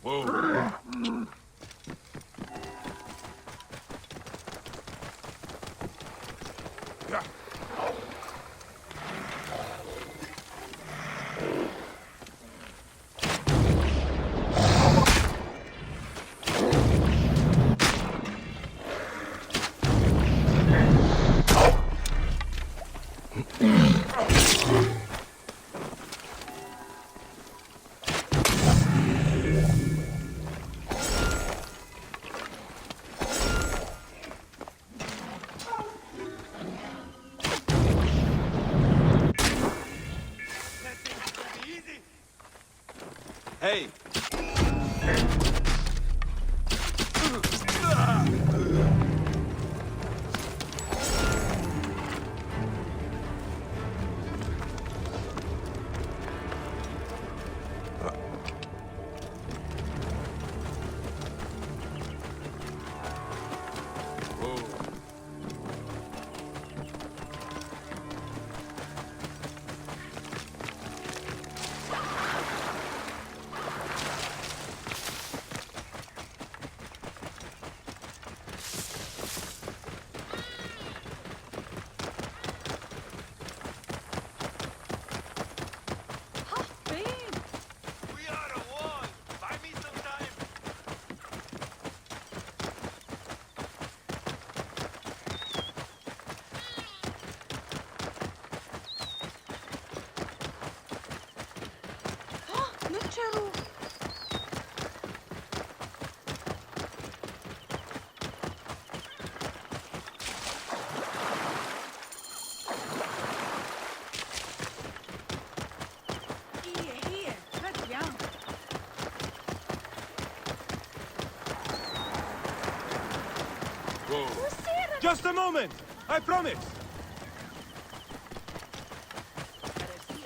Whoa. Hey! Just a moment! I promise!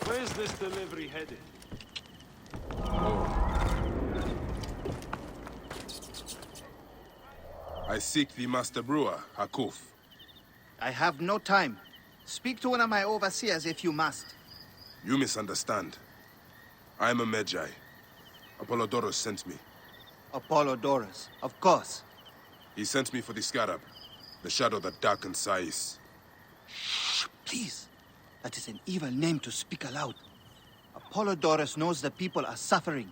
Where's this delivery headed? I seek the Master Brewer, Hakuf. I have no time. Speak to one of my overseers if you must. You misunderstand. I am a Magi. Apollodorus sent me. Apollodorus, of course. He sent me for the Scarab, the shadow that darkens SAIS. Shh, please. That is an evil name to speak aloud. Apollodorus knows the people are suffering.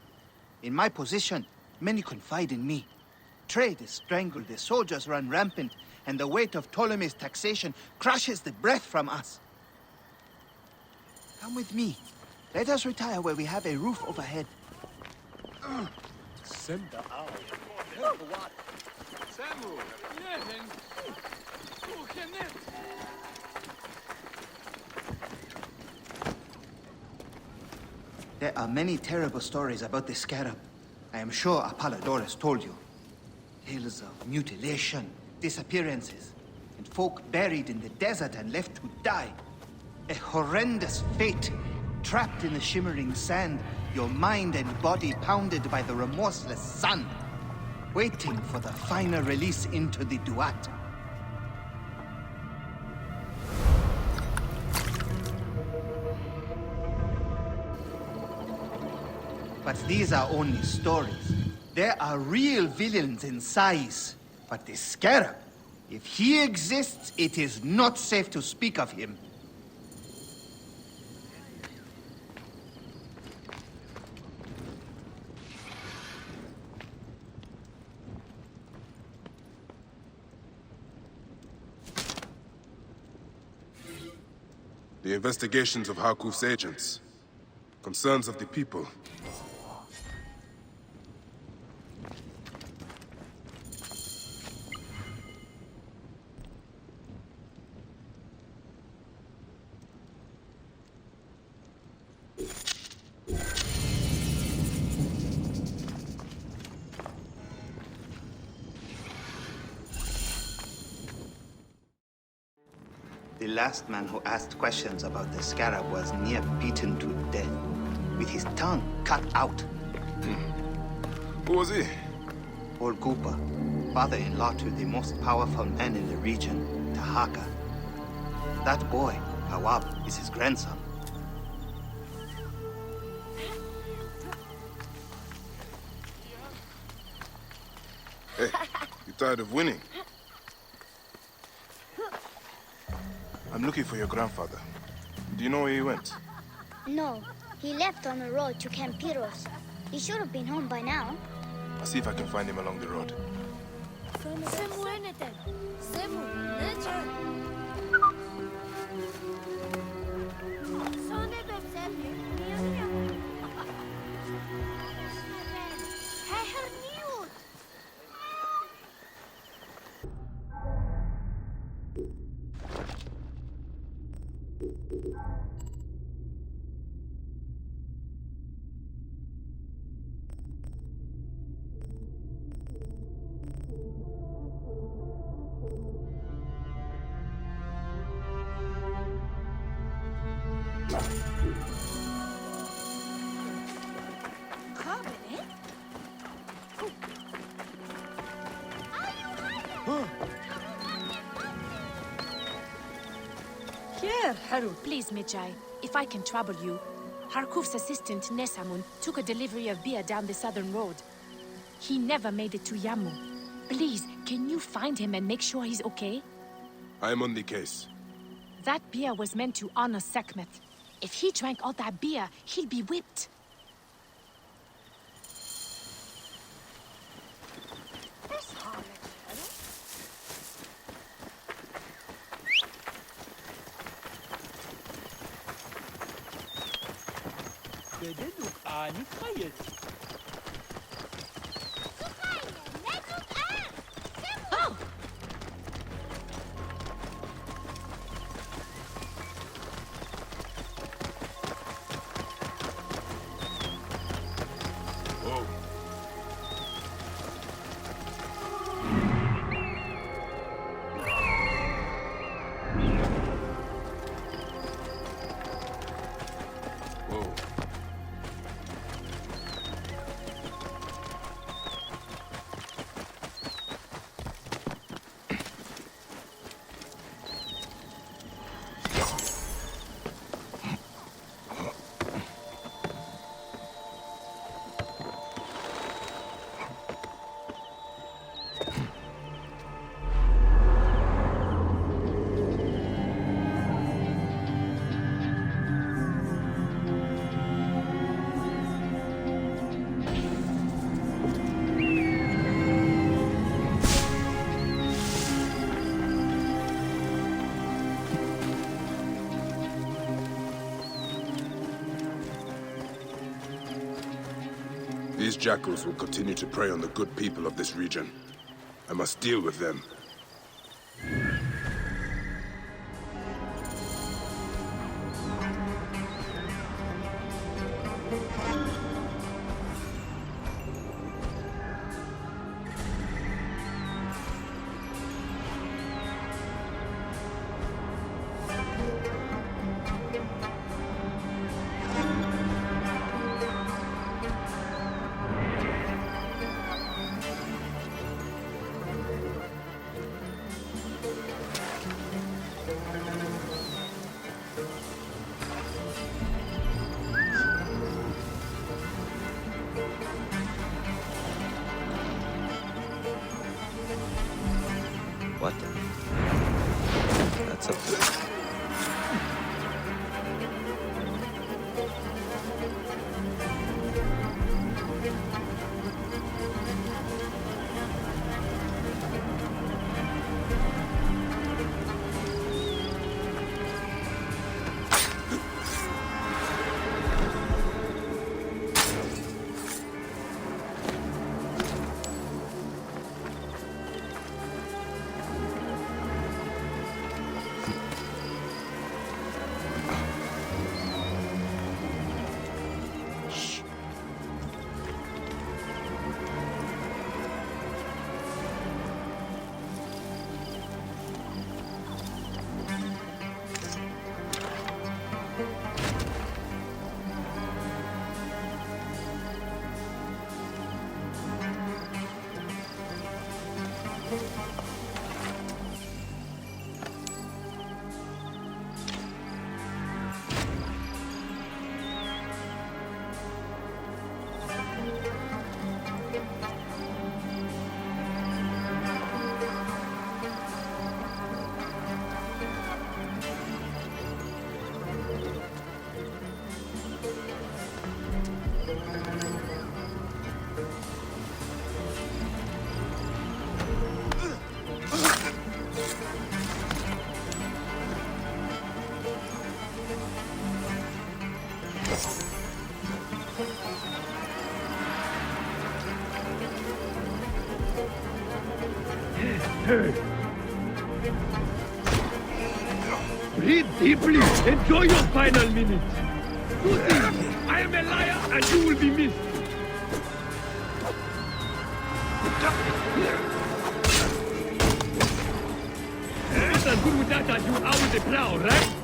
In my position, many confide in me. Trade is strangled, the soldiers run rampant, and the weight of Ptolemy's taxation crushes the breath from us. Come with me. Let us retire where we have a roof overhead. There are many terrible stories about the Scarab. I am sure Apollodorus told you. Tales of mutilation, disappearances, and folk buried in the desert and left to die. A horrendous fate, trapped in the shimmering sand, your mind and body pounded by the remorseless sun, waiting for the final release into the Duat. But these are only stories. There are real villains in SAIS. But the Scarab, if he exists, it is not safe to speak of him. The investigations of Hakuf's agents. Concerns of the people. The last man who asked questions about the Scarab was near beaten to death, with his tongue cut out. Who was he? Old Cooper, father-in-law to the most powerful man in the region, Tahaka. That boy, Awab, is his grandson. tired of winning. I'm looking for your grandfather. Do you know where he went? No, he left on the road to Campiros. He should have been home by now. I'll see if I can find him along the road. Here, Haru. Please, Mijai, if I can trouble you. Harkuf's assistant, Nesamun, took a delivery of beer down the southern road. He never made it to Yamu. Please, can you find him and make sure he's okay? I am on the case. That beer was meant to honor Sekhmet. If he drank all that beer, he'd be whipped. Whoa. Whoa. These jackals will continue to prey on the good people of this region. I must deal with them. What? That's a... return. Breathe deeply. Enjoy your final minutes. Do this. I am a liar and you will be missed. It's as good with that as you are with the plow, right?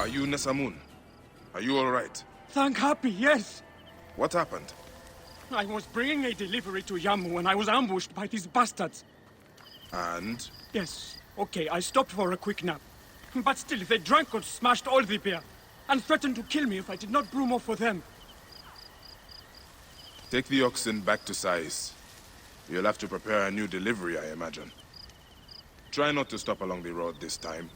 Are you Nesamun? Are you all right? Thank Happy, yes. What happened? I was bringing a delivery to Yamu when I was ambushed by these bastards. And? Yes, okay, I stopped for a quick nap. But still, they drank and smashed all the beer, and threatened to kill me if I did not brew more for them. Take the oxen back to SAIS. You'll have to prepare a new delivery, I imagine. Try not to stop along the road this time.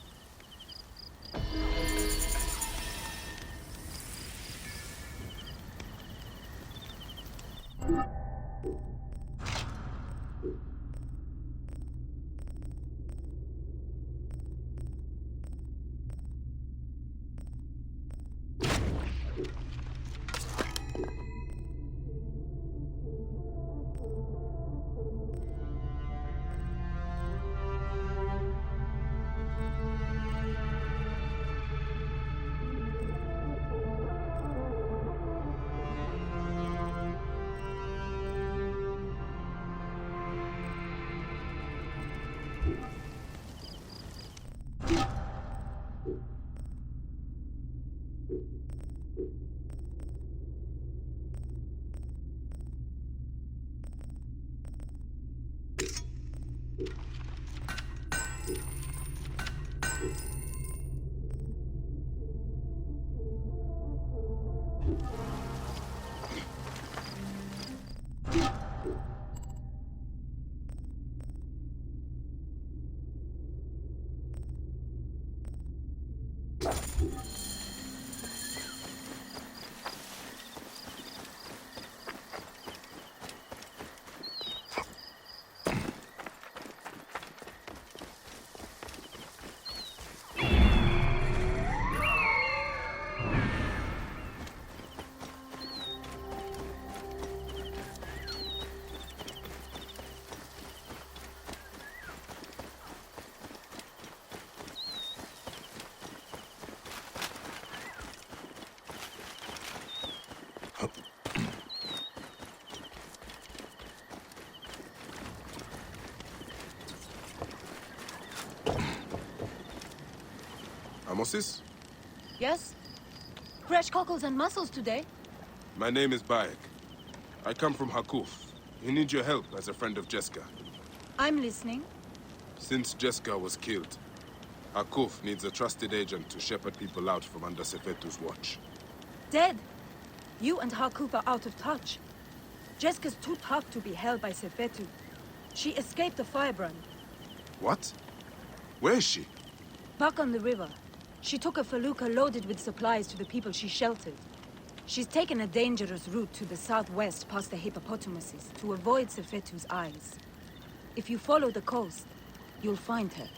Amosis? Yes? Fresh cockles and mussels today? My name is Bayek. I come from Hakuf. He needs your help as a friend of Jeska. I'm listening. Since Jeska was killed, Hakuf needs a trusted agent to shepherd people out from under Sefetu's watch. Dead? You and Hakuf are out of touch. Jeska's too tough to be held by Sefetu. She escaped the firebrand. What? Where is she? Back on the river. She took a felucca loaded with supplies to the people she sheltered. She's taken a dangerous route to the southwest past the hippopotamuses to avoid Sefetu's eyes. If you follow the coast, you'll find her.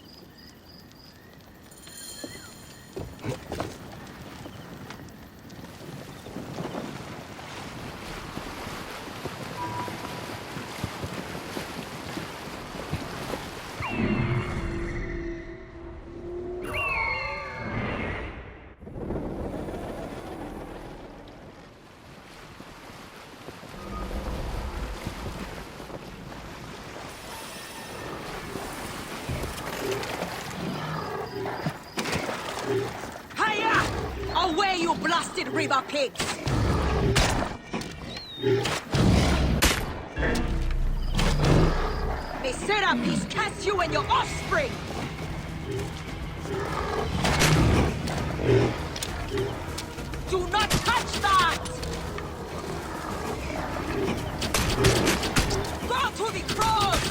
Away, you blasted river pigs! The Serapis cast you and your offspring! Do not touch that! Go to the cross!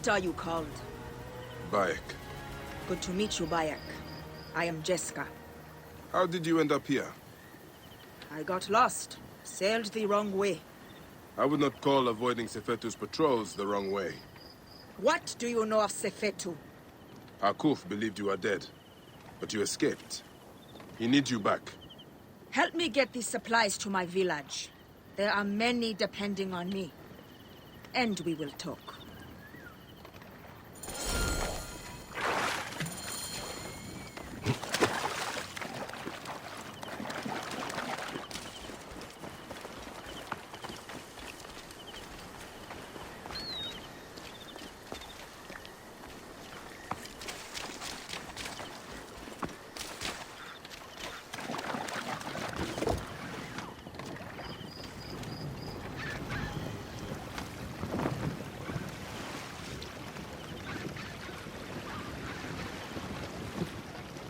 What are you called? Bayek, Good to meet you, Bayek. I am Jessica. how did you end up here? I got lost. Sailed the wrong way. I would not call avoiding Sefetu's patrols the wrong way. What do you know of Sefetu? Harkuf believed you are dead, but you escaped. He needs you back. Help me get these supplies to my village. There are many depending on me. And we will talk.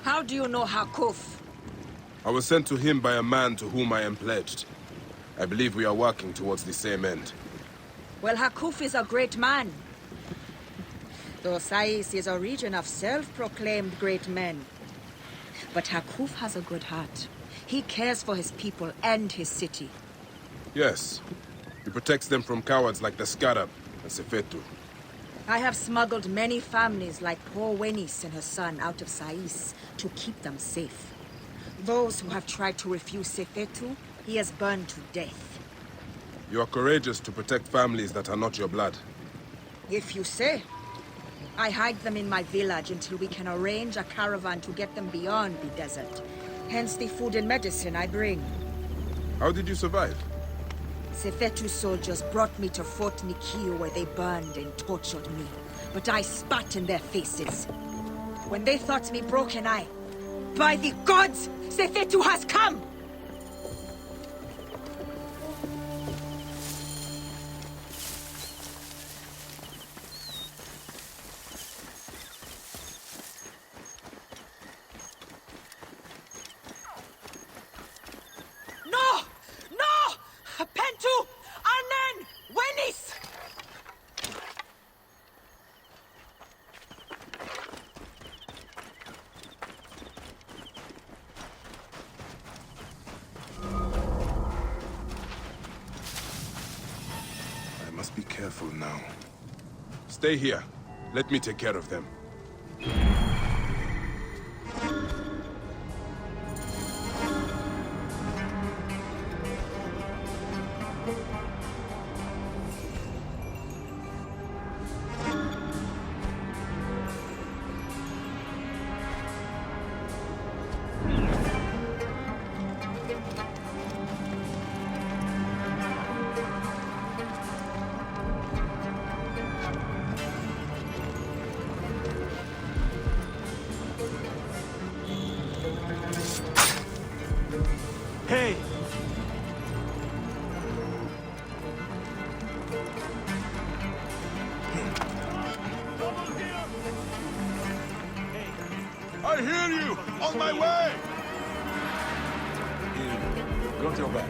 How do you know Harkuf? I was sent to him by a man to whom I am pledged. I believe we are working towards the same end. Well, Harkuf is a great man. Though SAIS is a region of self-proclaimed great men. But Harkuf has a good heart. He cares for his people and his city. Yes. He protects them from cowards like the Scarab and Sefetu. I have smuggled many families like poor Wenis and her son out of SAIS to keep them safe. Those who have tried to refuse Sefetu, he has burned to death. You are courageous to protect families that are not your blood. If you say. I hide them in my village until we can arrange a caravan to get them beyond the desert. Hence the food and medicine I bring. How did you survive? Sefetu soldiers brought me to Fort Nikio where they burned and tortured me. But I spat in their faces. When they thought me broken, by the gods, Sefetu has come! No! No! Pentu! Anen! Wenis! I must be careful now. Stay here. Let me take care of them. Hey! I hear you! On my way! Got your back.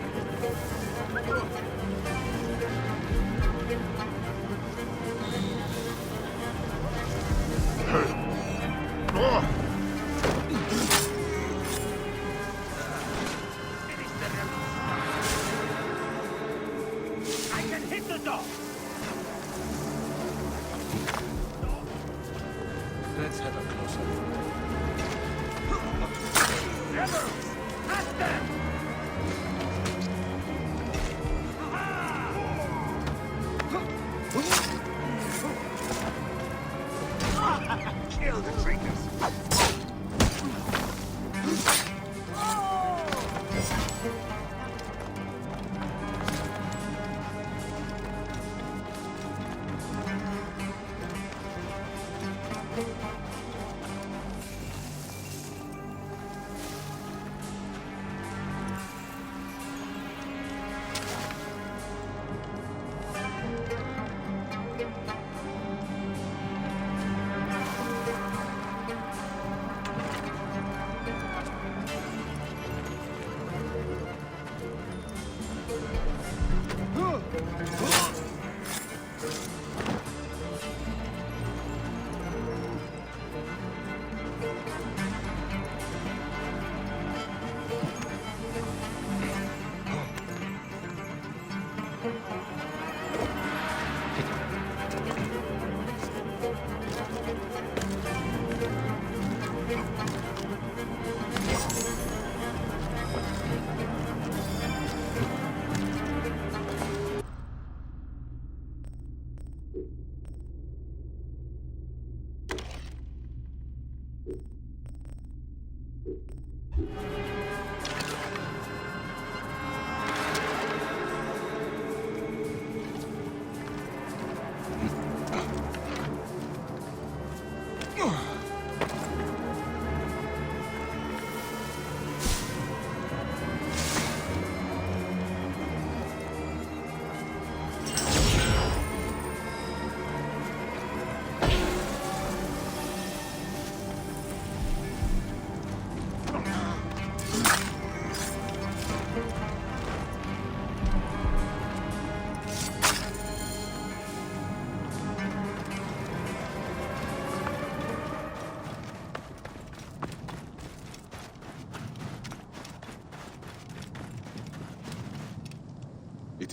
I can hit the dog! Let's have a closer look. Rebels! At them!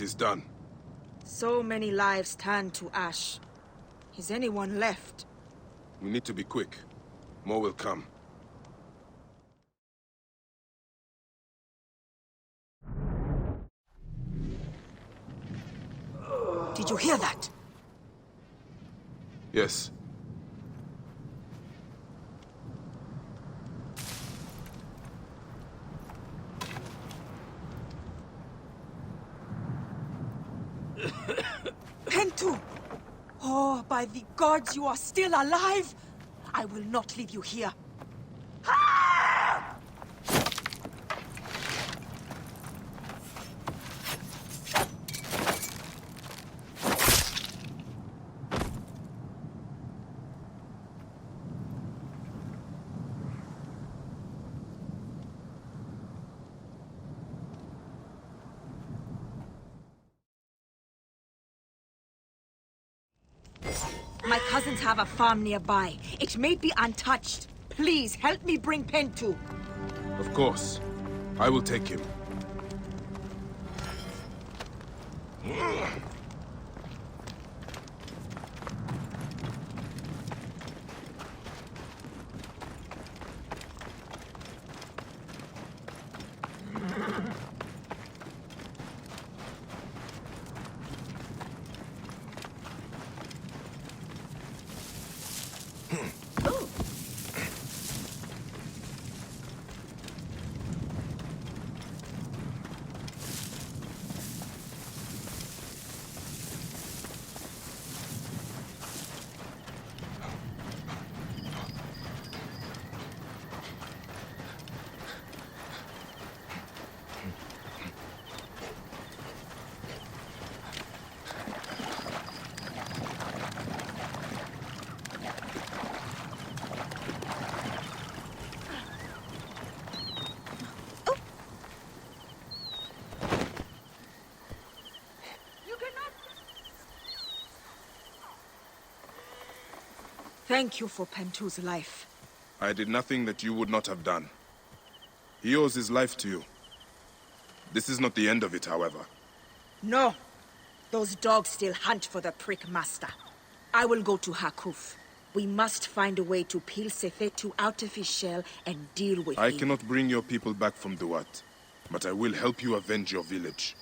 It is done. So many lives turned to ash. Is anyone left? We need to be quick. More will come. Did you hear that? Yes. Pentu! Oh, by the gods, you are still alive! I will not leave you here. My cousins have a farm nearby. It may be untouched. Please, help me bring Pentu. Of course. I will take him. Thank you for Pentu's life. I did nothing that you would not have done. He owes his life to you. This is not the end of it, however. No. Those dogs still hunt for the prick master. I will go to Hakuf. We must find a way to peel Sefetu out of his shell and deal with him. I cannot bring your people back from Duat, but I will help you avenge your village.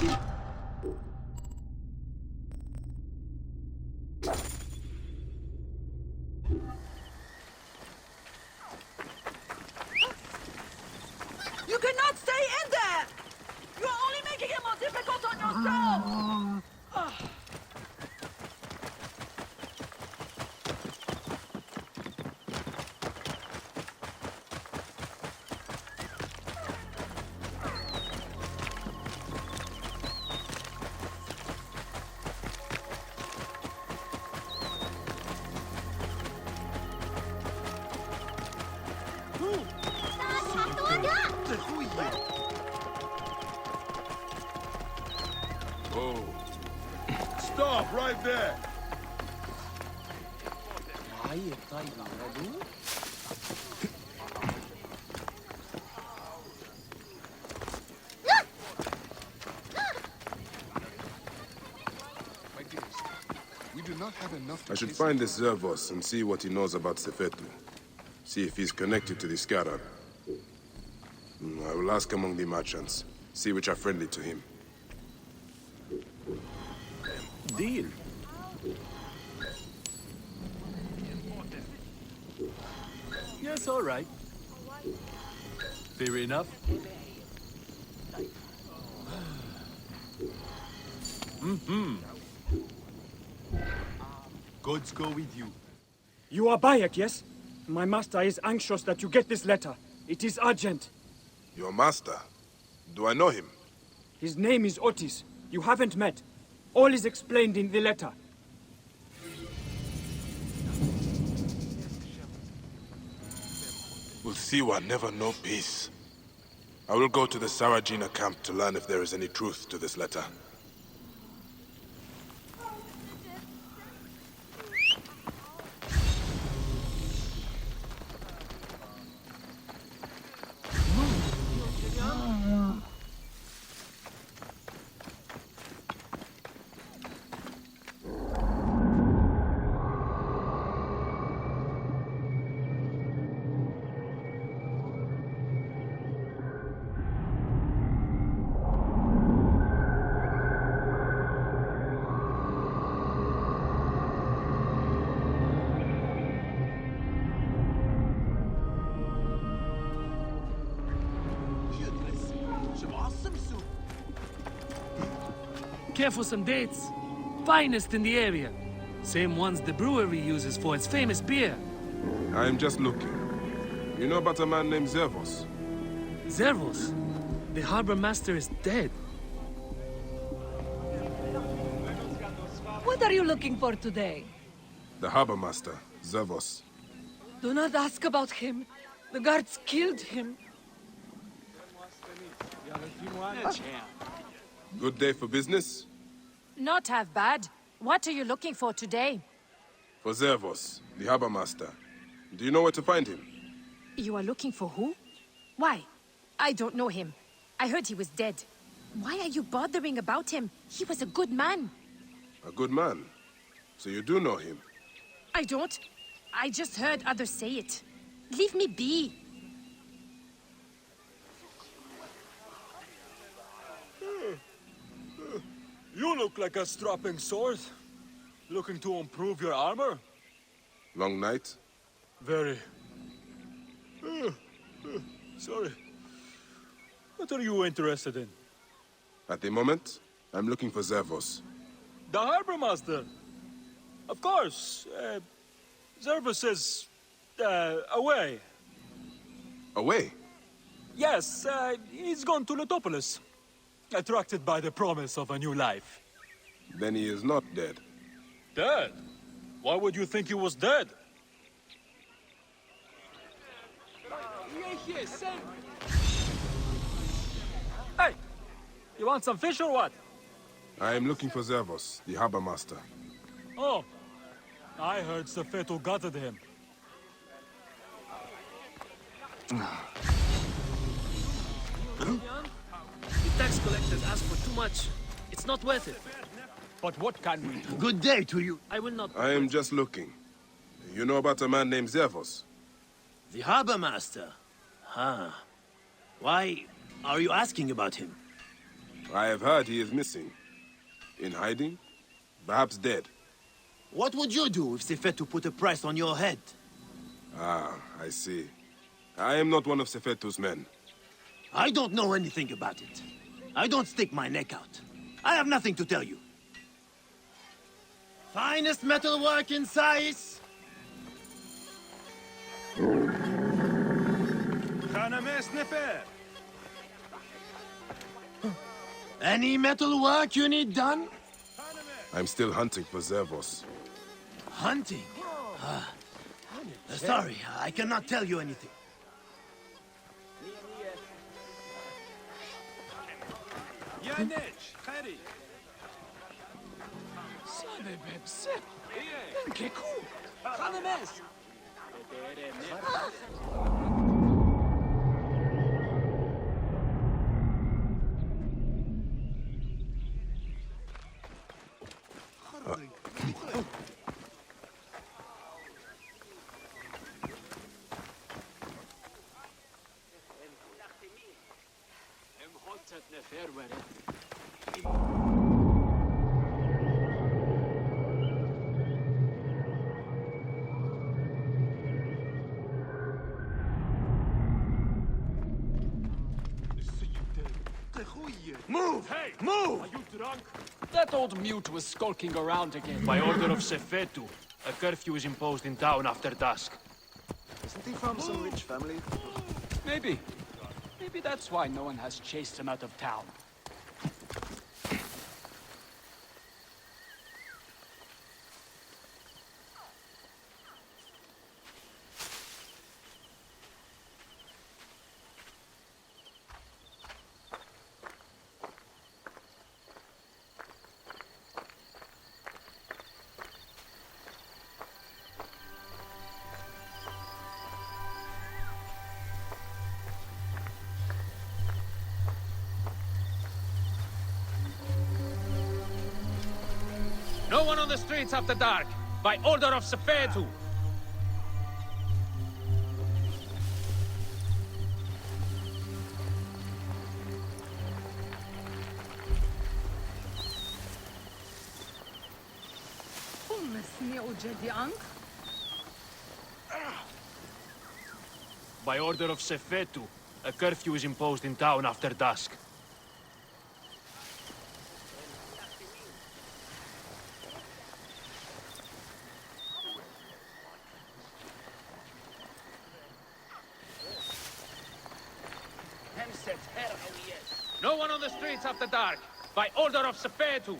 You cannot stay in there! You're only making it more difficult on yourself! Oh. Stop right there! My dearest, we do not have enough. I should find this Zervos and see what he knows about Sefetu. See if he's connected to the Scarab. I will ask among the merchants, see which are friendly to him. Deal. Yes, all right. Fair enough. Goods go with you. You are Bayek, yes? My master is anxious that you get this letter. It is urgent. Your master? Do I know him? His name is Otis. You haven't met. All is explained in the letter. We'll see what never know peace. I will go to the Sarajina camp to learn if there is any truth to this letter. Care for some dates. Finest in the area. Same ones the brewery uses for its famous beer. I am just looking. You know about a man named Zervos? Zervos? The harbor master is dead. What are you looking for today? The harbor master, Zervos. Do not ask about him. The guards killed him. Good day for business? Not half bad. What are you looking for today? For Zervos, the harbor master. Do you know where to find him? You are looking for who? Why? I don't know him. I heard he was dead. Why are you bothering about him? He was a good man. A good man? So you do know him? I don't. I just heard others say it. Leave me be. You look like a strapping sword. Looking to improve your armor? Long night? Very. Sorry. What are you interested in? At the moment, I'm looking for Zervos. The harbor master. Of course. Zervos is away. Away? Yes, he's gone to Letopolis. Attracted by the promise of a new life. Then he is not dead. Dead? Why would you think he was dead? Hey! You want some fish or what? I am looking for Zervos, the harbor master. Oh. I heard Sefetu gutted him. The tax collectors ask for too much. It's not worth it. But what can we do? Good day to you. I will not... I am just looking. You know about a man named Zervos? The harbor master? Huh. Why are you asking about him? I have heard he is missing. In hiding? Perhaps dead. What would you do if Sefetu put a price on your head? Ah, I see. I am not one of Sefetu's men. I don't know anything about it. I don't stick my neck out. I have nothing to tell you. Finest metalwork in SAIS! Any metalwork you need done? I'm still hunting for Zervos. Hunting? Sorry, I cannot tell you anything. Move! Hey! Move! Are you drunk? That old mute was skulking around again. By order of Sefetu, a curfew is imposed in town after dusk. Isn't he from some rich family? Maybe. Maybe that's why no one has chased him out of town. No one on the streets after dark, by order of Sefetu. By order of Sefetu, a curfew is imposed in town after dusk. No one on the streets after dark, by order of Sefetu.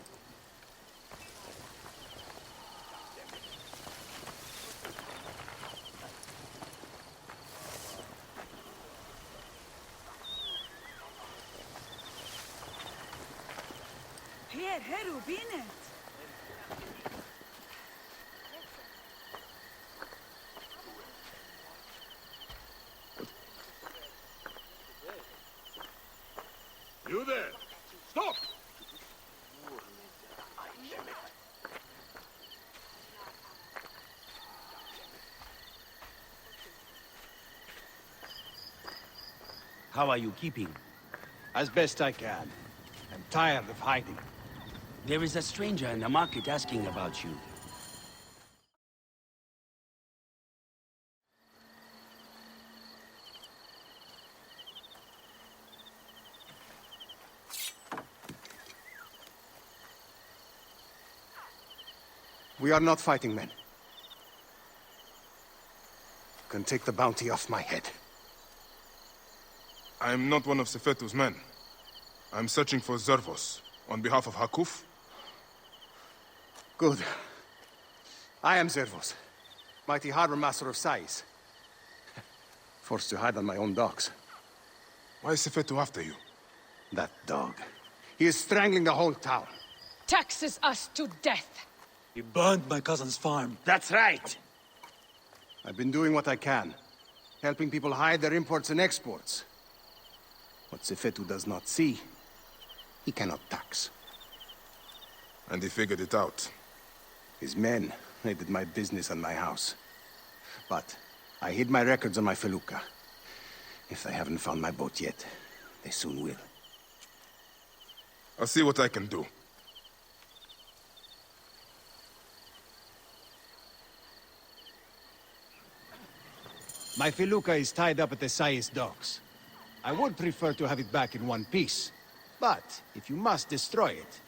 Here, Heru, binet. You there! Stop! How are you keeping? As best I can. I'm tired of hiding. There is a stranger in the market asking about you. We are not fighting men. You can take the bounty off my head. I am not one of Sefetu's men. I'm searching for Zervos, on behalf of Hakuf. Good. I am Zervos, mighty harbor master of SAIS. Forced to hide on my own docks. Why is Sefetu after you? That dog. He is strangling the whole town. Taxes us to death. He burned my cousin's farm. That's right! I've been doing what I can, helping people hide their imports and exports. What Sefetu does not see, he cannot tax. And he figured it out. His men raided my business and my house. But I hid my records on my felucca. If they haven't found my boat yet, they soon will. I'll see what I can do. My felucca is tied up at the SAIS docks. I would prefer to have it back in one piece. But, if you must destroy it,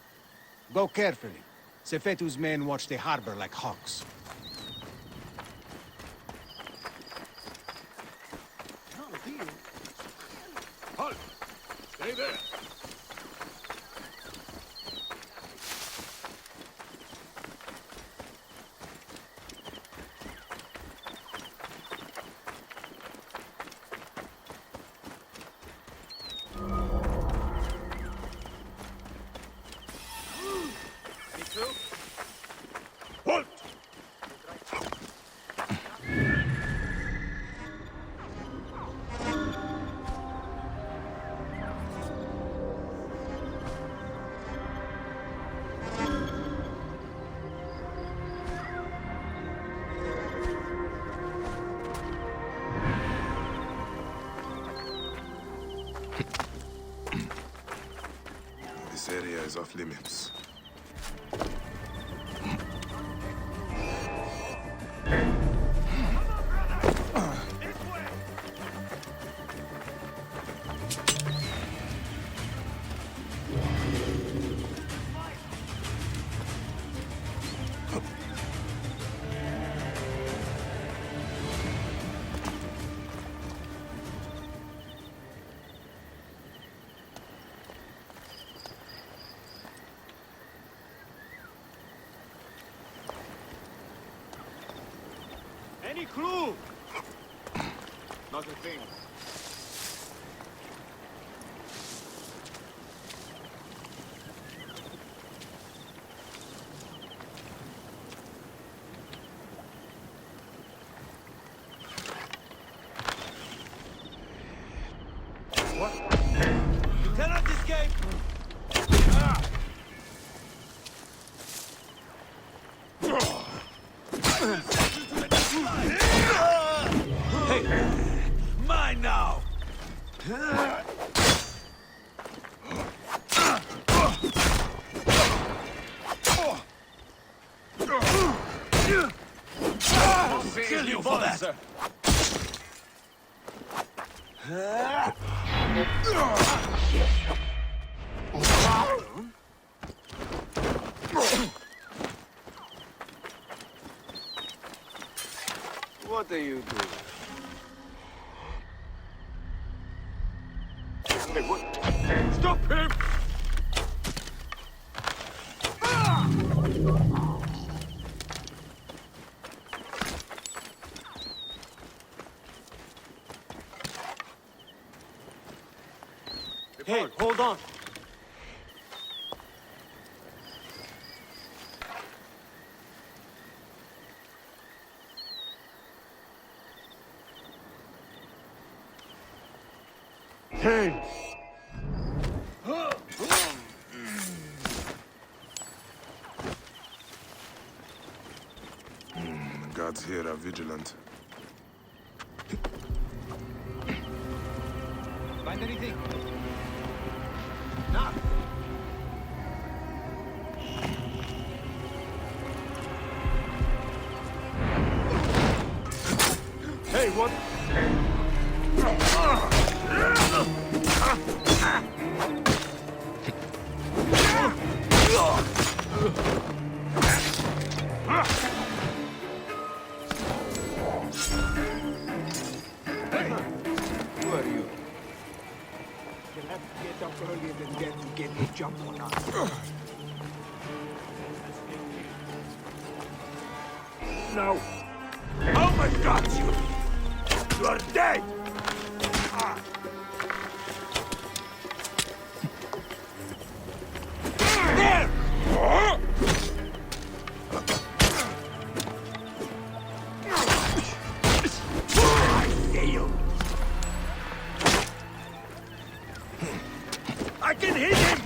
go carefully. Sefetu's men watch the harbor like hawks. Halt! Stay there! Halt! This area is off limits. Any clue? Not a thing. What? You cannot escape! Hey! Mine now! I'll kill you for that! What are you doing? Hey, what? Stop him! Hey, hold on. Hey! The guards here are vigilant. Find anything? Nah. Hey, what? Who are you? You'll have to get up earlier than that to get the jump on us. No. Oh my God, you! You are dead! There! I failed. I can hit him!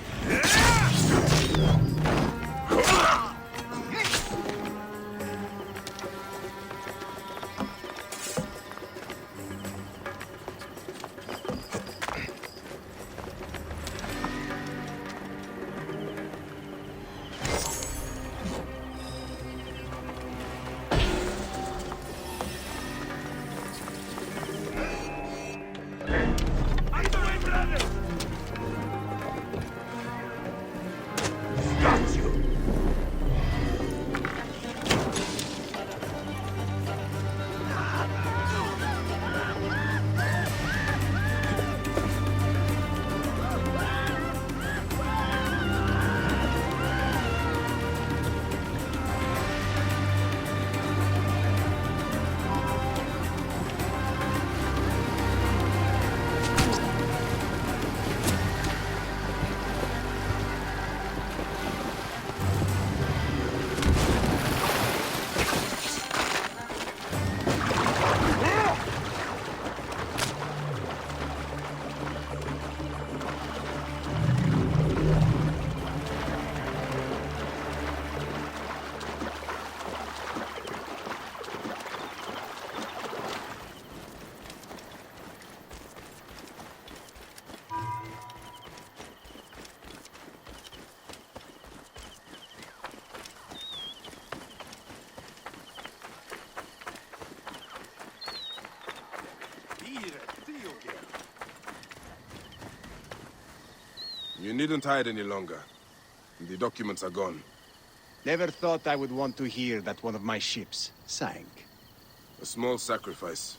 You needn't hide any longer. The documents are gone. Never thought I would want to hear that one of my ships sank. A small sacrifice.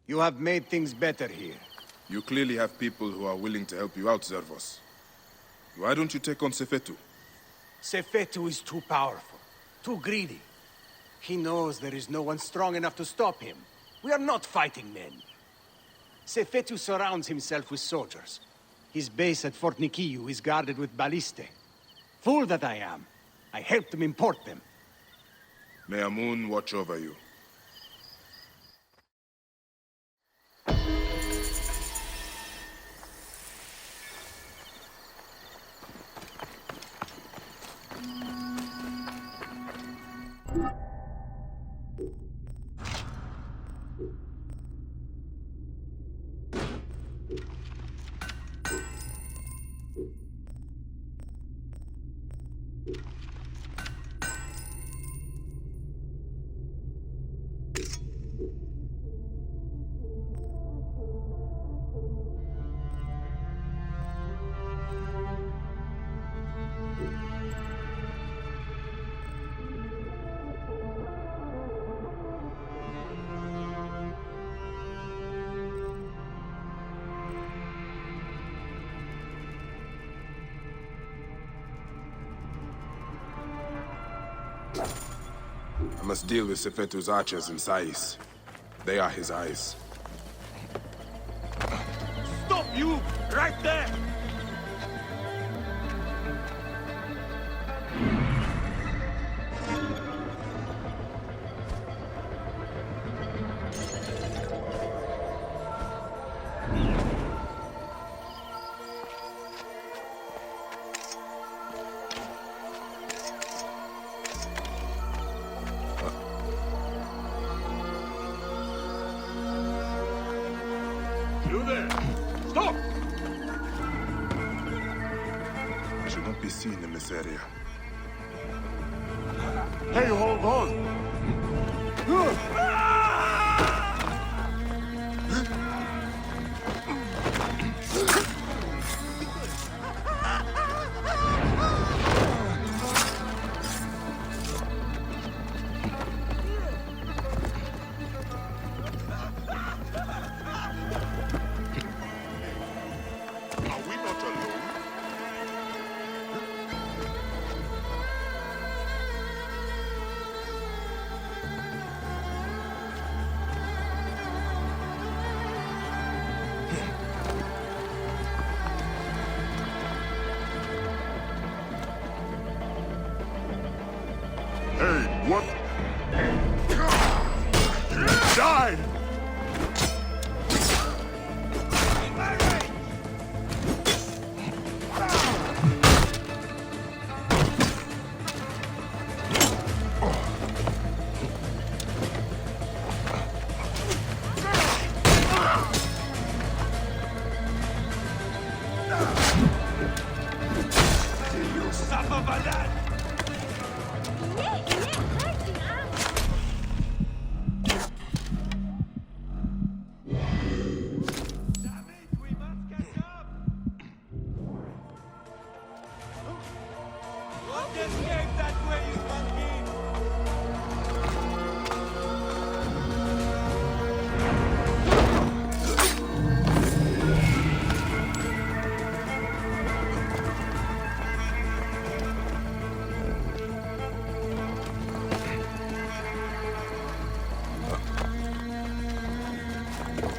You have made things better here. You clearly have people who are willing to help you out, Zervos. Why don't you take on Sefetu? Sefetu is too powerful, too greedy. He knows there is no one strong enough to stop him. We are not fighting men. Sefetu surrounds himself with soldiers. His base at Fort Nikiu is guarded with ballistae. Fool that I am. I helped him import them. May Amun watch over you. I must deal with Sefetu's archers in SAIS. They are his eyes. Stop you! Right there! You there! Stop! I should not be seen in this area. Hey, hold on! Hey, what? Die! You suffer by that!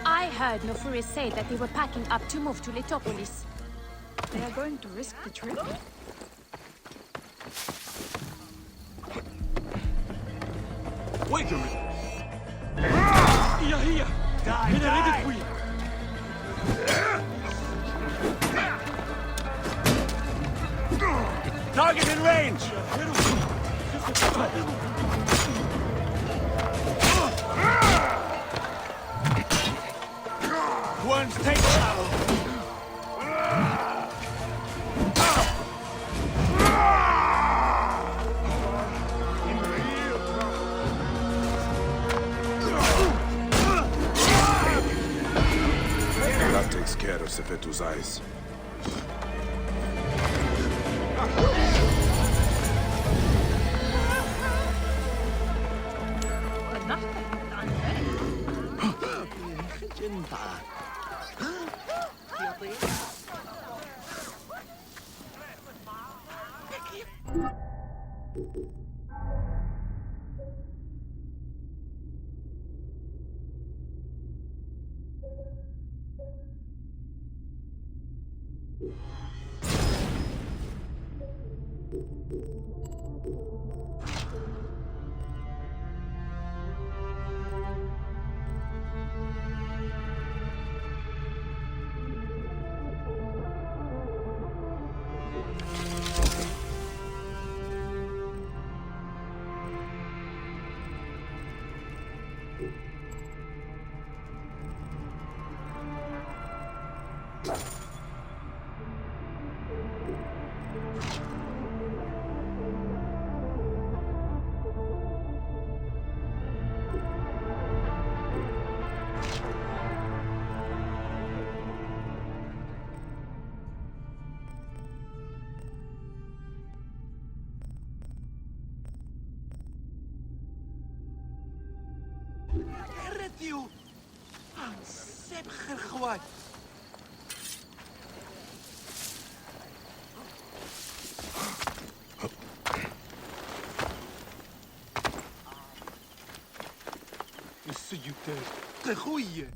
I heard Nofuri say that they were packing up to move to Letopolis. They are going to risk the trip? Wait a minute! Hier! Die, Bitte redet die! früh! Target in range! One's take of Sefetu's eyes. you! سبخ الخوات. السيد تخوي